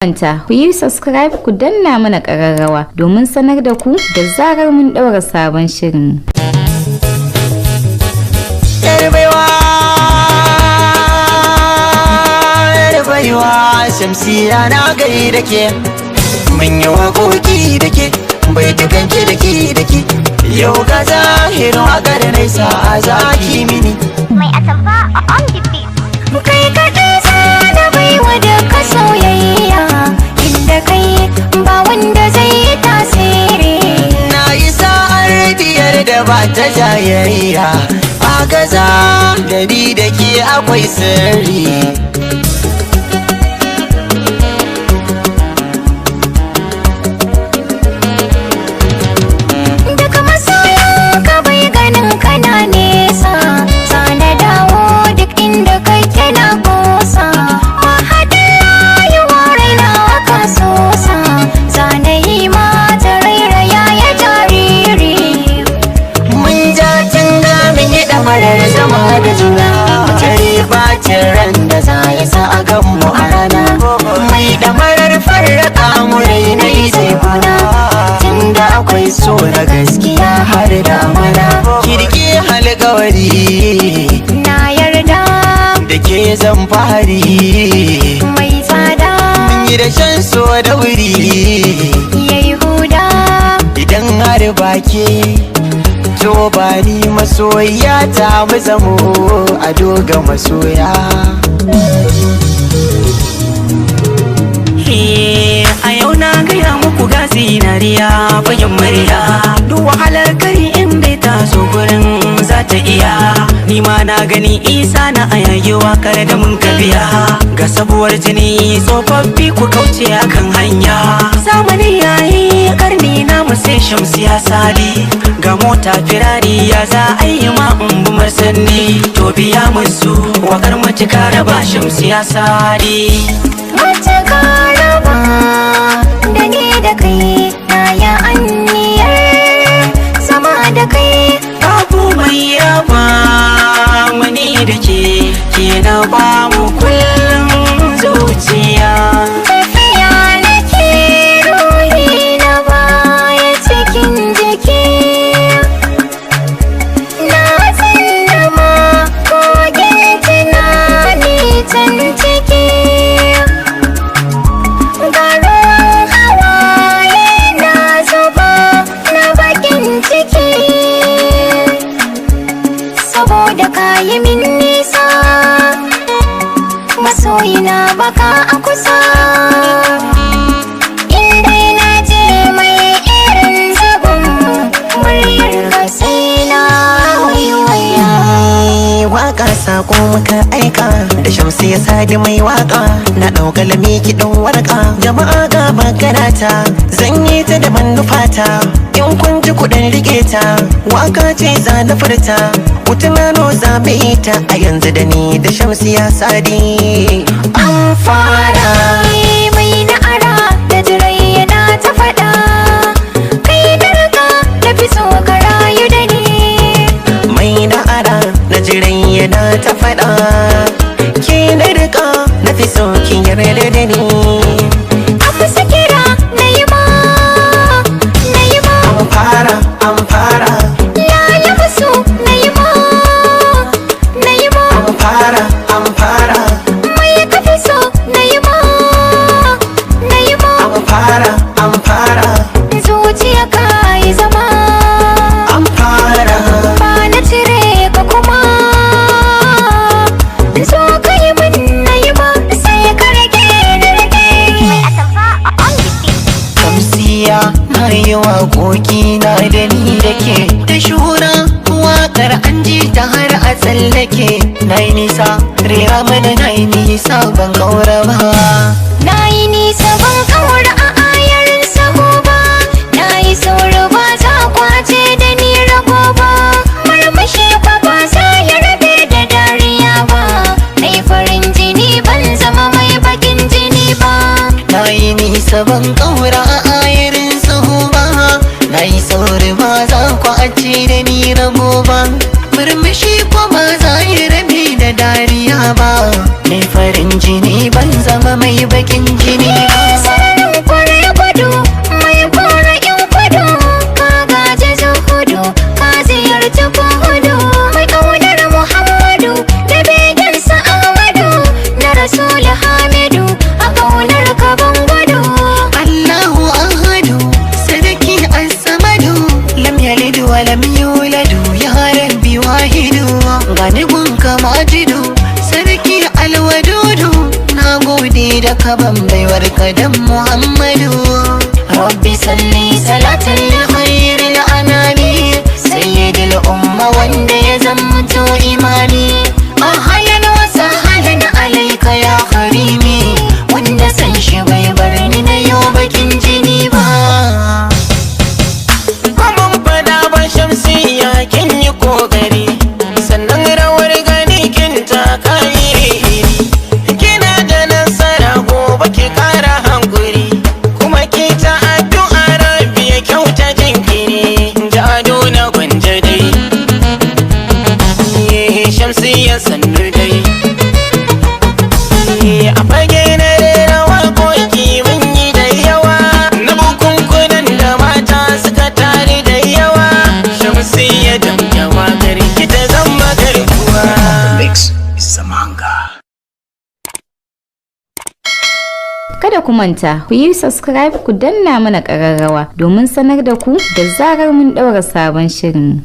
Manta ku yi subscribe ku danna mana ƙararrawa domin sanar da ku da zarar mun ɗaura sabon shirin. Yarbaiwa Shamsiya na gai da ke mun yi waƙoƙi da ke bai dukanki da ke yau ga zahirin waƙar nesa a zaki mini mai atamfa on the beat. Kai kaɗai da baiwa da ka soyayya inda kai ba wanda zai yi tasiri. na yi sa'ar biyar da ba ta jayayya a gaza da ni da ke akwai sirri. Daga masoyan ka bai ganin kana nesa, sana dawo duk inda kake na kosa. Mahadin rayuwa raina ka sosa, zana yi mata rairaya ya jariri. Mun ja tunga mun yi ɗamarar zama da juna tare bacin ran da za ya sa a ganmu a rana mai ɗamarar farraka mu rainai zai kuna tunda akwai so na gaskiya har da mana kirki alƙawari Na yarda da ke zan fahari mai tsada mun yi da shan so da wuri yayi huda. idan har bake to ba ni masoya ta mu zamo a doga masoya. A yau na gaya muku ga zinariya fagen murya duk wahalar kari in dai ta so gurin za ta iya ni ma na gani isa na ayage wakar da mun kabiya ga sabuwar jini tsofaffi ku kauce akan hanya zamani yayi karni na mu sai Shamsiya Sadi ga mota firari ya za a yi ma umbumar sanni to biya musu wakar mace ka raba Shamsiya Sadi. Mace ka raba da ni da kai na ya anniyar sama da kai. Babu mai raba mani da ke na ba mu kullum zuciya. Tafiya nake ruhi na baya cikin jiki, na tsallama kogin tunani can ciki. Ga ruwan hawaye na zuba na bakin ciki, saboda kayi min nisa masoyina baka a kusa. Indai na je mai irin zagon muryar ka sai na waiwaya. Waka sako muka aika da Shamsiya Sadi mai waka na ɗauka lami kiɗan warka jama'a ga maganata zan yi ta da manufata in kun ji kuɗin rike ta waka ce za na furta mutunano za mu yi ta a yanzu da ni da Shamsiya Sadi an fara. Mai na'ara da jirai yana ta faɗa, kai da raka da fi so ka rayu da ni. mai na'ara na jiran yana ta faɗa ke na rika na fi so ki yarda da ni Amsa kira na yi ma, na yi ma. an fara Layi musu na yi ma, na yi ma. an fara Mai kafi so na yi ma, na yi ma. an fara Zuciya ka yi zama, an fara ba na cire ka kuma. So ka yi min na yi ma, sai ka rage na rage. Mai atamfa on the beat. Shamsiya na yi waƙoƙi na da ni da ke da shura waƙar an ji ta har a tsallake na yi nisa rera mana na yi nisa ban ƙaura ba. Na yi nisa ban kawar a ayarin saho ba, na yi sauro ba za kwace da ni rago ba, murmushi kwa ba za ya rabe da dariya ba, mai farin jini ban zama mai bakin jini ba. Na yi nisa ban ƙaura a ayarin sahu ba na yi sauri ba za ku ace da ni rago ba murmushi ko ba za yi rabe da dariya ba mai farin jini ban zama mai bakin jini ba. alaika dan Muhammadu. Rabbi salli salatan li khairil anami, sayyidil umma wanda ya zamto imani. Ahlan wa sahlan alaika ya karimi, wanda san shi bai bar ni na yau bakin jini ba. Mun fada ba Shamsiyya kin yi kokari, sannan rawar gani kin taka iri-iri. Kina da nasara gobe ki kara hankuri, kuma ki ta addu'a Rabbi ya kyauta jinkiri. Jado na gwanja dai, Shamsiyya sannu dai. A fage na rera waƙoƙi mun yi da yawa, na bukunkunan da mata suka tare da yawa. Shamsiyya damjawa gari ki ta zama garkuwa. Mix Samanga. Kada ku manta ku yi subscribe ku danna mana ƙararrawa domin sanar da ku da zarar mun ɗaura sabon shirin.